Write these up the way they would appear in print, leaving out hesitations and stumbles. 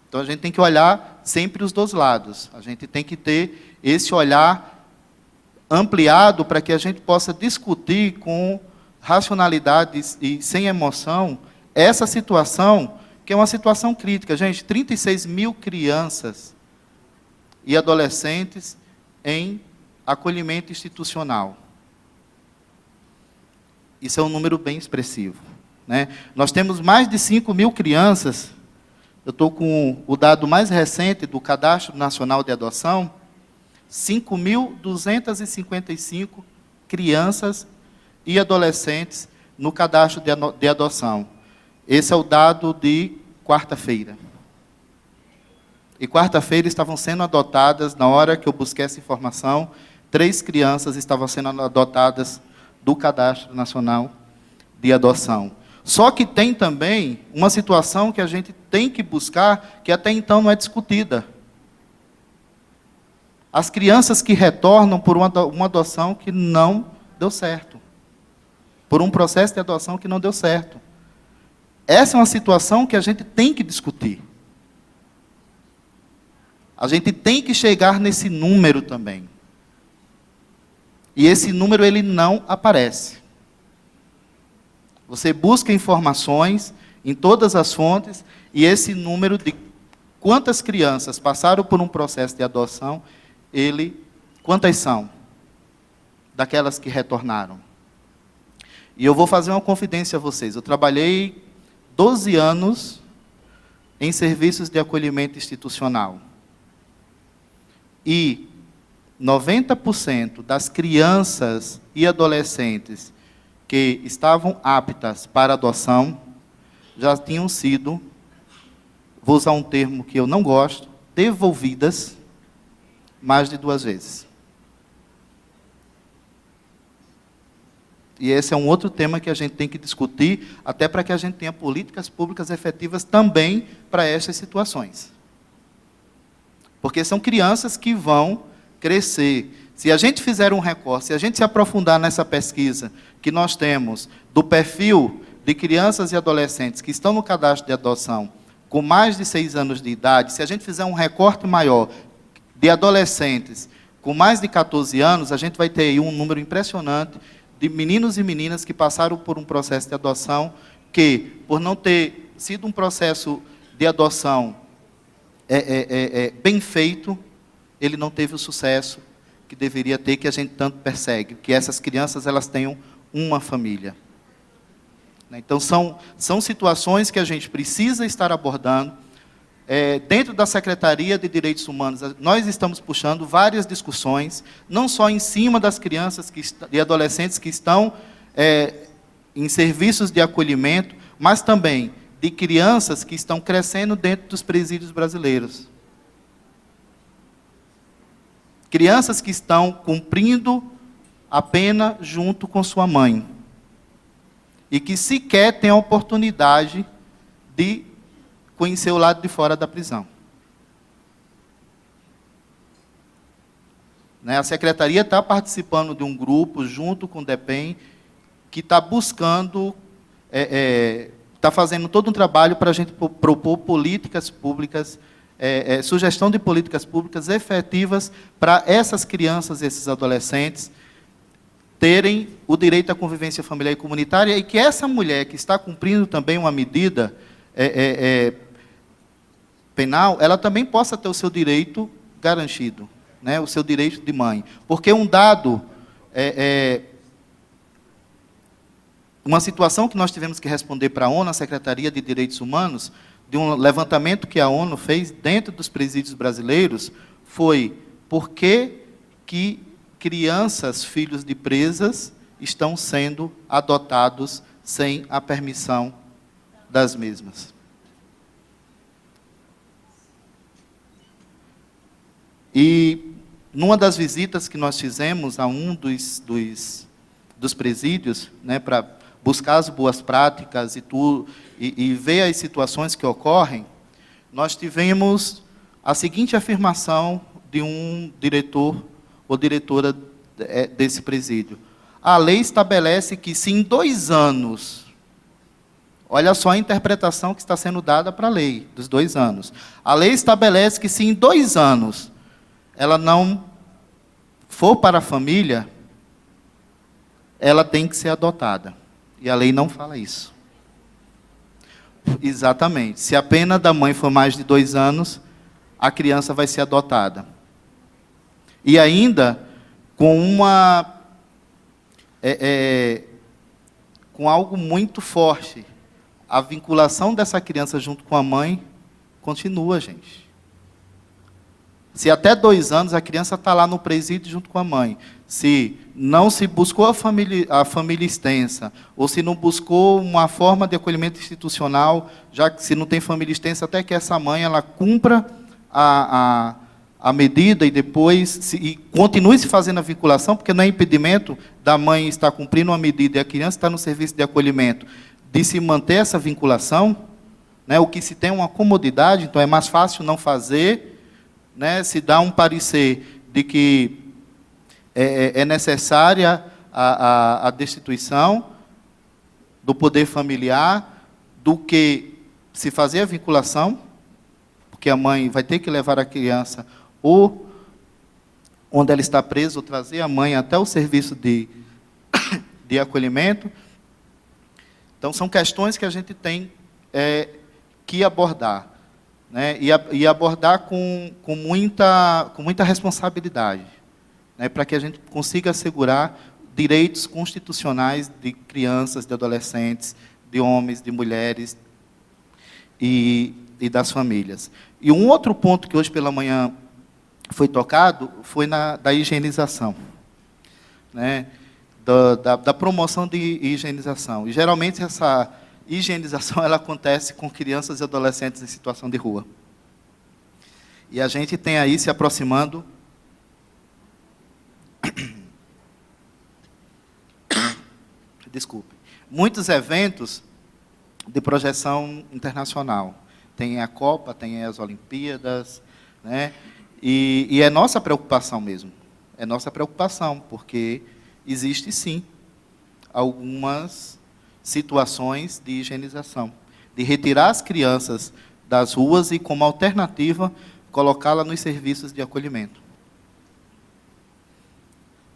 Então, a gente tem que olhar sempre os dois lados. A gente tem que ter esse olhar ampliado para que a gente possa discutir com racionalidade e sem emoção essa situação, que é uma situação crítica. Gente, 36 mil crianças e adolescentes em acolhimento institucional. Isso é um número bem expressivo, né? Nós temos mais de 5 mil crianças. Eu estou com o dado mais recente do Cadastro Nacional de Adoção, 5.255 crianças e adolescentes no cadastro de adoção. Esse é o dado de quarta-feira. E quarta-feira estavam sendo adotadas, na hora que eu busquei essa informação, 3 crianças estavam sendo adotadas do Cadastro Nacional de Adoção. Só que tem também uma situação que a gente tem que buscar, que até então não é discutida. As crianças que retornam por uma adoção que não deu certo. Por um processo de adoção que não deu certo. Essa é uma situação que a gente tem que discutir. A gente tem que chegar nesse número também. E esse número, ele não aparece. Você busca informações em todas as fontes, e esse número de quantas crianças passaram por um processo de adoção, quantas são daquelas que retornaram? E eu vou fazer uma confidência a vocês. Eu trabalhei 12 anos em serviços de acolhimento institucional. E 90% das crianças e adolescentes que estavam aptas para adoção já tinham sido, vou usar um termo que eu não gosto, devolvidas mais de 2 vezes. E esse é um outro tema que a gente tem que discutir, até para que a gente tenha políticas públicas efetivas também para essas situações. Porque são crianças que vão crescer. Se a gente fizer um recorte, se a gente se aprofundar nessa pesquisa que nós temos do perfil de crianças e adolescentes que estão no cadastro de adoção com mais de 6 anos de idade, se a gente fizer um recorte maior de adolescentes com mais de 14 anos, a gente vai ter aí um número impressionante de meninos e meninas que passaram por um processo de adoção que, por não ter sido um processo de adoção bem feito, ele não teve o sucesso que deveria ter, que a gente tanto persegue, que essas crianças elas tenham uma família. Então, são situações que a gente precisa estar abordando. Dentro da Secretaria de Direitos Humanos, nós estamos puxando várias discussões, não só em cima das crianças e adolescentes que estão em serviços de acolhimento, mas também de crianças que estão crescendo dentro dos presídios brasileiros. Crianças que estão cumprindo a pena junto com sua mãe. E que sequer têm a oportunidade de conhecer o lado de fora da prisão. A Secretaria está participando de um grupo, junto com o DEPEN, que está buscando, está fazendo todo um trabalho para a gente propor políticas públicas, sugestão de políticas públicas efetivas para essas crianças e esses adolescentes terem o direito à convivência familiar e comunitária, e que essa mulher que está cumprindo também uma medida penal, ela também possa ter o seu direito garantido, o seu direito de mãe. Porque um dado, uma situação que nós tivemos que responder para a ONU, a Secretaria de Direitos Humanos, de um levantamento que a ONU fez dentro dos presídios brasileiros, foi por que crianças, filhos de presas, estão sendo adotados sem a permissão das mesmas. E, numa das visitas que nós fizemos a um dos presídios, para buscar as boas práticas e ver as situações que ocorrem, nós tivemos a seguinte afirmação de um diretor ou diretora desse presídio. A lei estabelece que, se em 2 anos Olha só a interpretação que está sendo dada para a lei, dos 2 anos. A lei estabelece que se em 2 anos ela não for para a família, ela tem que ser adotada. E a lei não fala isso. Exatamente. Se a pena da mãe for mais de 2 anos, a criança vai ser adotada. E ainda com com algo muito forte. A vinculação dessa criança junto com a mãe continua, gente. Se até 2 anos a criança está lá no presídio junto com a mãe, se não se buscou a família extensa, ou se não buscou uma forma de acolhimento institucional, já que se não tem família extensa, até que essa mãe ela cumpra a medida e depois e continue se fazendo a vinculação, porque não é impedimento da mãe estar cumprindo uma medida e a criança está no serviço de acolhimento, de se manter essa vinculação, né, o que se tem uma comodidade, então é mais fácil não fazer, né, se dá um parecer de que é necessária a destituição do poder familiar, do que se fazer a vinculação, porque a mãe vai ter que levar a criança ou onde ela está presa, ou trazer a mãe até o serviço de acolhimento. Então, são questões que a gente tem que abordar, né? E abordar com muita responsabilidade, né? Para que a gente consiga assegurar direitos constitucionais de crianças, de adolescentes, de homens, de mulheres e das famílias. E um outro ponto que hoje pela manhã foi tocado foi da higienização, né? Da promoção de higienização. E, geralmente, essa higienização ela acontece com crianças e adolescentes em situação de rua. E a gente tem aí se aproximando... Desculpe. Muitos eventos de projeção internacional. Tem a Copa, tem as Olimpíadas, né? E é nossa preocupação mesmo. É nossa preocupação, porque existe, sim, algumas situações de higienização, de retirar as crianças das ruas e, como alternativa, colocá-la nos serviços de acolhimento.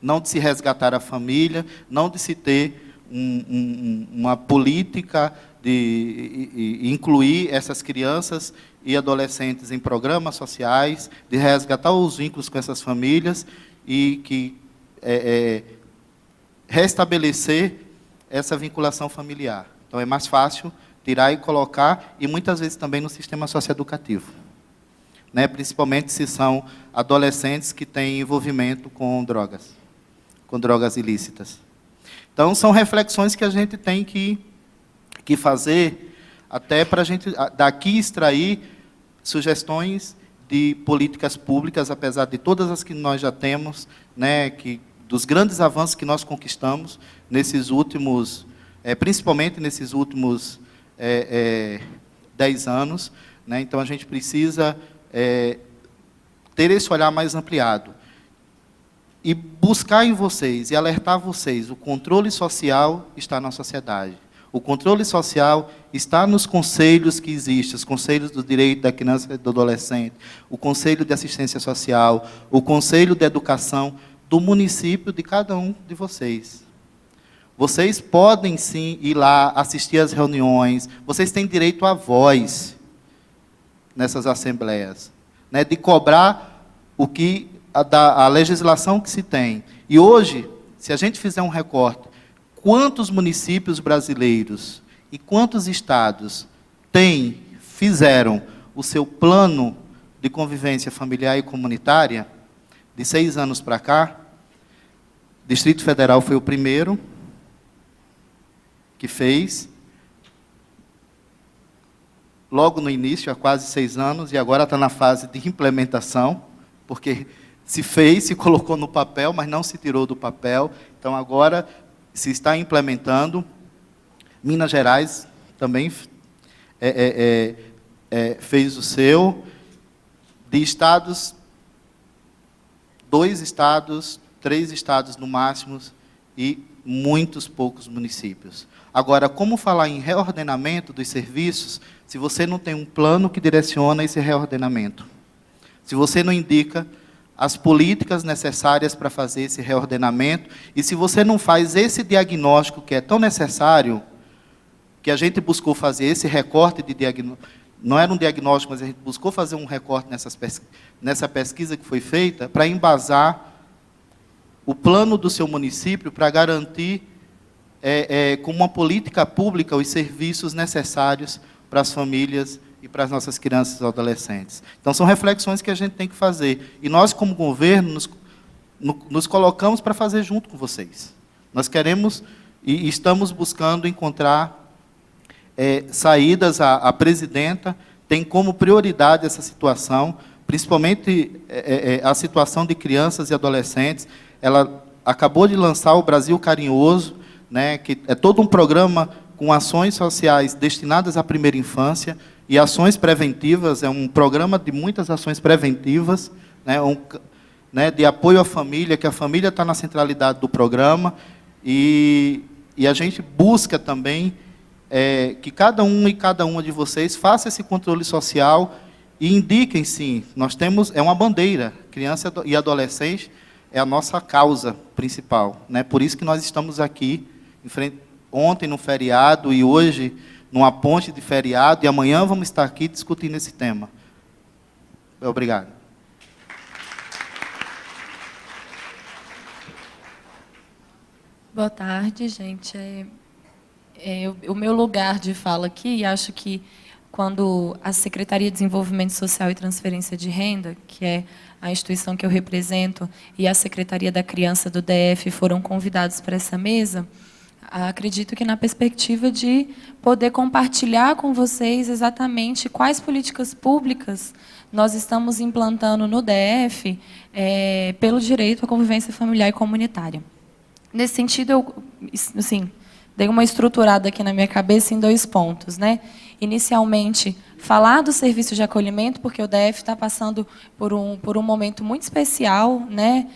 Não de se resgatar a família, não de se ter uma política de incluir essas crianças e adolescentes em programas sociais, de resgatar os vínculos com essas famílias e que restabelecer essa vinculação familiar. Então, é mais fácil tirar e colocar, e muitas vezes também no sistema socioeducativo, né? Principalmente se são adolescentes que têm envolvimento com drogas ilícitas. Então, são reflexões que a gente tem que fazer, até para a gente, daqui, extrair sugestões de políticas públicas, apesar de todas as que nós já temos, né, dos grandes avanços que nós conquistamos nesses últimos, principalmente nesses últimos 10 anos. Né? Então, a gente precisa ter esse olhar mais ampliado e buscar em vocês e alertar vocês: o controle social está na sociedade. O controle social está nos conselhos que existem, os conselhos do direito da criança e do adolescente, o conselho de assistência social, o conselho de educação do município de cada um de vocês. Vocês podem, sim, ir lá, assistir às reuniões, vocês têm direito à voz nessas assembleias, né, de cobrar a legislação que se tem. E hoje, se a gente fizer um recorte, quantos municípios brasileiros e quantos estados fizeram o seu plano de convivência familiar e comunitária, de 6 anos para cá? Distrito Federal foi o primeiro que fez, logo no início, há quase 6 anos, e agora está na fase de implementação, porque se fez, se colocou no papel, mas não se tirou do papel. Então, agora se está implementando. Minas Gerais também fez o seu. De estados, 2 estados, 3 estados no máximo, e muitos poucos municípios. Agora, como falar em reordenamento dos serviços se você não tem um plano que direciona esse reordenamento? Se você não indica as políticas necessárias para fazer esse reordenamento, e se você não faz esse diagnóstico que é tão necessário, que a gente buscou fazer esse recorte de diagnóstico, não era um diagnóstico, mas a gente buscou fazer um recorte nessa pesquisa que foi feita, para embasar o plano do seu município para garantir, com uma política pública, os serviços necessários para as famílias e para as nossas crianças e adolescentes. Então, são reflexões que a gente tem que fazer. E nós, como governo, nos colocamos para fazer junto com vocês. Nós queremos e estamos buscando encontrar saídas. A presidenta tem como prioridade essa situação, principalmente a situação de crianças e adolescentes. Ela acabou de lançar o Brasil Carinhoso, né, que é todo um programa com ações sociais destinadas à primeira infância e ações preventivas. É um programa de muitas ações preventivas, né, de apoio à família, que a família está na centralidade do programa, e a gente busca também que cada um e cada uma de vocês faça esse controle social e indiquem, sim, nós temos, é uma bandeira, criança e adolescente é a nossa causa principal, né? Por isso que nós estamos aqui, ontem no feriado e hoje numa ponte de feriado, e amanhã vamos estar aqui discutindo esse tema. Obrigado. Boa tarde, gente. O meu lugar de fala aqui, acho que quando a Secretaria de Desenvolvimento Social e Transferência de Renda, que é a instituição que eu represento, e a Secretaria da Criança do DF foram convidados para essa mesa, acredito que na perspectiva de poder compartilhar com vocês exatamente quais políticas públicas nós estamos implantando no DF pelo direito à convivência familiar e comunitária. Nesse sentido, eu, assim, dei uma estruturada aqui na minha cabeça em 2 pontos, né? Inicialmente, falar do serviço de acolhimento, porque o DF está passando por um momento muito especial, né?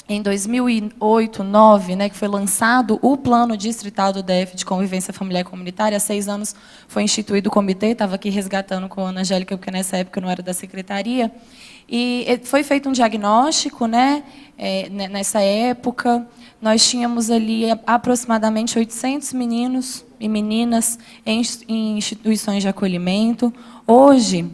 Em 2008, 2009, né, que foi lançado o Plano Distrital do DF de Convivência Familiar e Comunitária. Há 6 anos foi instituído o comitê, estava aqui resgatando com a Ana Angélica, porque nessa época eu não era da secretaria. E foi feito um diagnóstico, né, nessa época. Nós tínhamos ali aproximadamente 800 meninos e meninas em instituições de acolhimento. Hoje,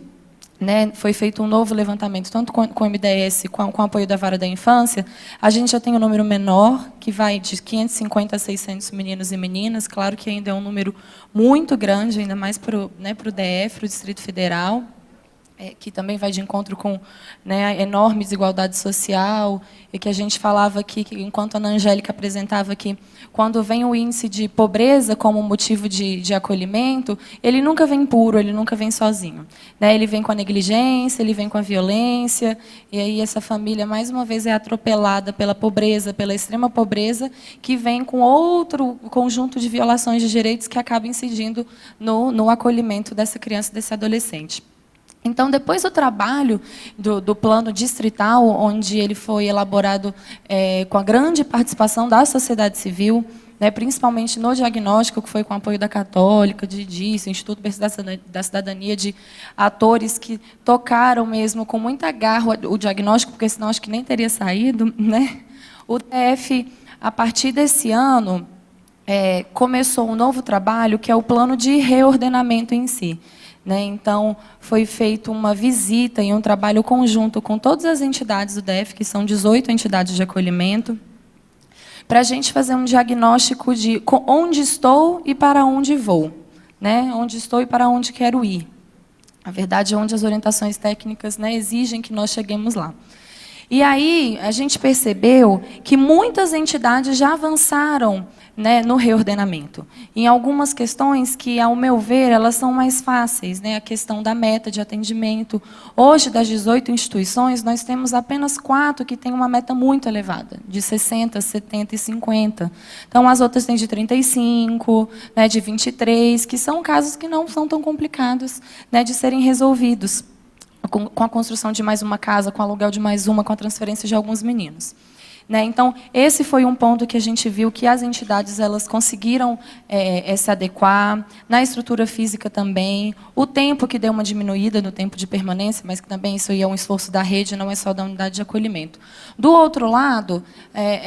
né, foi feito um novo levantamento, tanto com o MDS, com o apoio da Vara da Infância. A gente já tem um número menor, que vai de 550 a 600 meninos e meninas. Claro que ainda é um número muito grande, ainda mais para o DF, para o Distrito Federal, que também vai de encontro com, né, a enorme desigualdade social, e que a gente falava aqui, que, enquanto a Ana Angélica apresentava que, quando vem o índice de pobreza como motivo de acolhimento, ele nunca vem puro, ele nunca vem sozinho, né? Ele vem com a negligência, ele vem com a violência, e aí essa família, mais uma vez, é atropelada pela pobreza, pela extrema pobreza, que vem com outro conjunto de violações de direitos que acaba incidindo no acolhimento dessa criança, desse adolescente. Então, depois do trabalho do plano distrital, onde ele foi elaborado com a grande participação da sociedade civil, né, principalmente no diagnóstico, que foi com o apoio da Católica, de DIS, Instituto da Cidadania, de atores que tocaram mesmo com muita garra o diagnóstico, porque senão acho que nem teria saído, né? O DF, a partir desse ano, começou um novo trabalho, que é o plano de reordenamento em si. Né? Então, foi feita uma visita e um trabalho conjunto com todas as entidades do DF, que são 18 entidades de acolhimento, para a gente fazer um diagnóstico de onde estou e para onde vou. Né? Onde estou e para onde quero ir. Na verdade, onde as orientações técnicas, né, exigem que nós cheguemos lá. E aí, a gente percebeu que muitas entidades já avançaram, né, no reordenamento. Em algumas questões que, ao meu ver, elas são mais fáceis, né, a questão da meta de atendimento. Hoje, das 18 instituições, nós temos apenas 4 que têm uma meta muito elevada, de 60, 70 e 50. Então, as outras têm de 35, né, de 23, que são casos que não são tão complicados, né, de serem resolvidos, com a construção de mais uma casa, com o aluguel de mais uma, com a transferência de alguns meninos. Né? Então, esse foi um ponto que a gente viu que as entidades elas conseguiram se adequar, na estrutura física também, o tempo que deu uma diminuída no tempo de permanência, mas que também isso aí é um esforço da rede, não é só da unidade de acolhimento. Do outro lado,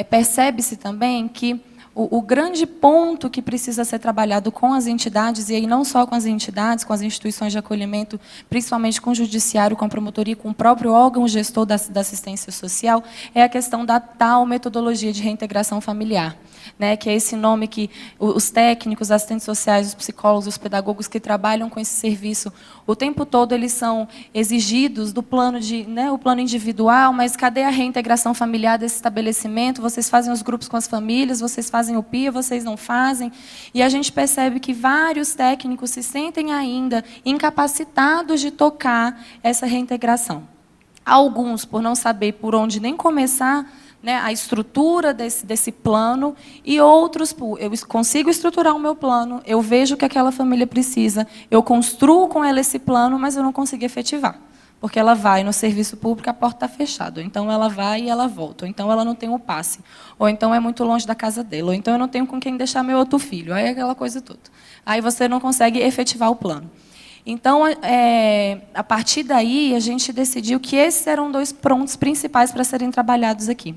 percebe-se também que o grande ponto que precisa ser trabalhado com as entidades, e aí não só com as entidades, com as instituições de acolhimento, principalmente com o judiciário, com a promotoria, com o próprio órgão gestor da assistência social, é a questão da tal metodologia de reintegração familiar. Né, que é esse nome que os técnicos, os assistentes sociais, os psicólogos, os pedagogos que trabalham com esse serviço, o tempo todo eles são exigidos do plano o plano individual, mas cadê a reintegração familiar desse estabelecimento? Vocês fazem os grupos com as famílias, vocês fazem o PIA, vocês não fazem. E a gente percebe que vários técnicos se sentem ainda incapacitados de tocar essa reintegração. Alguns, por não saber por onde nem começar, né, a estrutura desse plano, e outros, eu consigo estruturar o meu plano, eu vejo o que aquela família precisa, eu construo com ela esse plano, mas eu não consigo efetivar. Porque ela vai no serviço público, a porta está fechada. Ou então ela vai e ela volta. Ou então ela não tem o passe. Ou então é muito longe da casa dela. Ou então eu não tenho com quem deixar meu outro filho. Aí é aquela coisa toda. Aí você não consegue efetivar o plano. Então, a partir daí, a gente decidiu que esses eram 2 pontos principais para serem trabalhados aqui.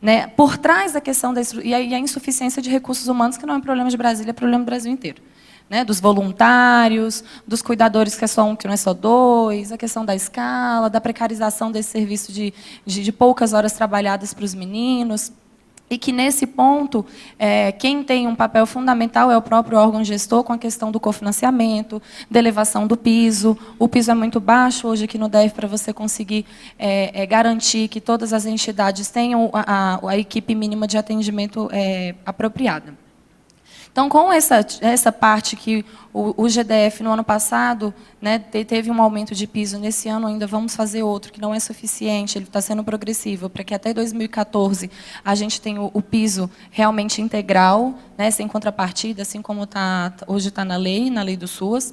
Né? Por trás da questão e a insuficiência de recursos humanos, que não é um problema de Brasília, é problema do Brasil inteiro. Né? Dos voluntários, dos cuidadores, que é só um, que não é só 2, a questão da escala, da precarização desse serviço de poucas horas trabalhadas para os meninos. E que, nesse ponto, quem tem um papel fundamental é o próprio órgão gestor, com a questão do cofinanciamento, da elevação do piso. O piso é muito baixo hoje aqui no DF para você conseguir garantir que todas as entidades tenham a equipe mínima de atendimento apropriada. Então, com essa parte que o GDF, no ano passado, né, teve um aumento de piso, nesse ano ainda vamos fazer outro, que não é suficiente, ele está sendo progressivo, para que até 2014 a gente tenha o piso realmente integral, né, sem contrapartida, assim como hoje está na lei do SUAS.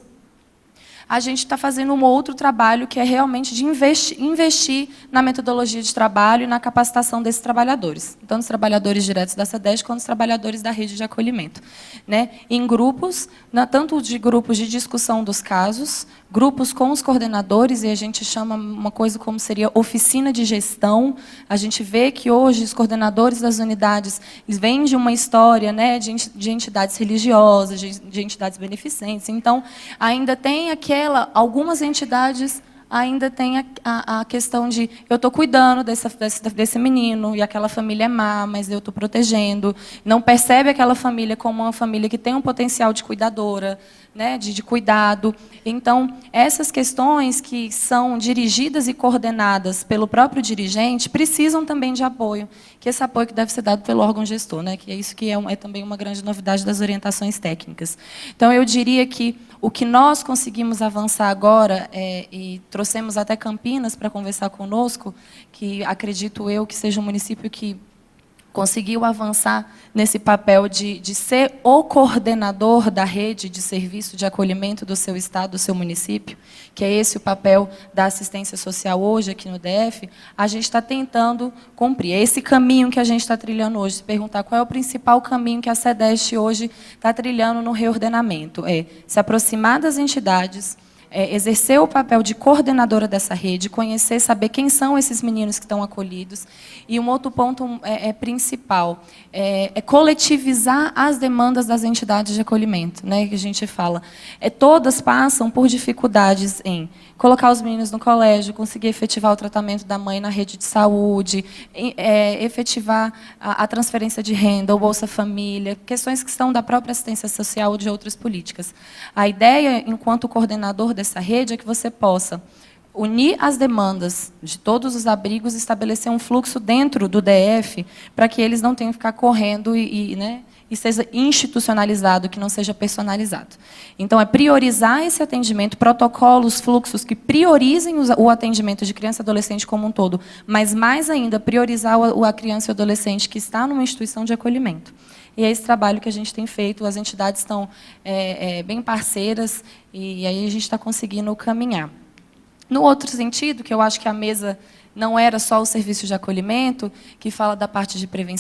A gente está fazendo um outro trabalho que é realmente de investir na metodologia de trabalho e na capacitação desses trabalhadores, tanto os trabalhadores diretos da SEDESC quanto os trabalhadores da rede de acolhimento. Né? Em grupos, tanto de grupos de discussão dos casos, grupos com os coordenadores, e a gente chama uma coisa como seria oficina de gestão. A gente vê que hoje os coordenadores das unidades vêm de uma história, né, de entidades religiosas, de entidades beneficentes. Então, ainda tem algumas entidades ainda tem a questão de eu estou cuidando desse menino, e aquela família é má, mas eu estou protegendo. Não percebe aquela família como uma família que tem um potencial de cuidadora, né, de cuidado. Então, essas questões que são dirigidas e coordenadas pelo próprio dirigente precisam também de apoio, que esse apoio que deve ser dado pelo órgão gestor, né, que é isso que é também uma grande novidade das orientações técnicas. Então, eu diria que o que nós conseguimos avançar agora, e trouxemos até Campinas para conversar conosco, que acredito eu que seja um município que conseguiu avançar nesse papel de ser o coordenador da rede de serviço de acolhimento do seu estado, do seu município, que é esse o papel da assistência social hoje aqui no DF, a gente está tentando cumprir. É esse caminho que a gente está trilhando hoje. Se perguntar qual é o principal caminho que a SEDESC hoje está trilhando no reordenamento, é se aproximar das entidades, exercer o papel de coordenadora dessa rede, conhecer, saber quem são esses meninos que estão acolhidos. E um outro ponto principal é coletivizar as demandas das entidades de acolhimento, né, que a gente fala. Todas passam por dificuldades em colocar os meninos no colégio, conseguir efetivar o tratamento da mãe na rede de saúde, efetivar a transferência de renda, ou Bolsa Família, questões que são da própria assistência social ou de outras políticas. A ideia, enquanto coordenador dessa rede, é que você possa unir as demandas de todos os abrigos e estabelecer um fluxo dentro do DF para que eles não tenham que ficar correndo e seja institucionalizado, que não seja personalizado. Então, é priorizar esse atendimento, protocolos, fluxos que priorizem o atendimento de criança e adolescente como um todo, mas, mais ainda, priorizar a criança e o adolescente que está numa instituição de acolhimento. E é esse trabalho que a gente tem feito, as entidades estão bem parceiras, e aí a gente está conseguindo caminhar. No outro sentido, que eu acho que a mesa não era só o serviço de acolhimento, que fala da parte de prevenção,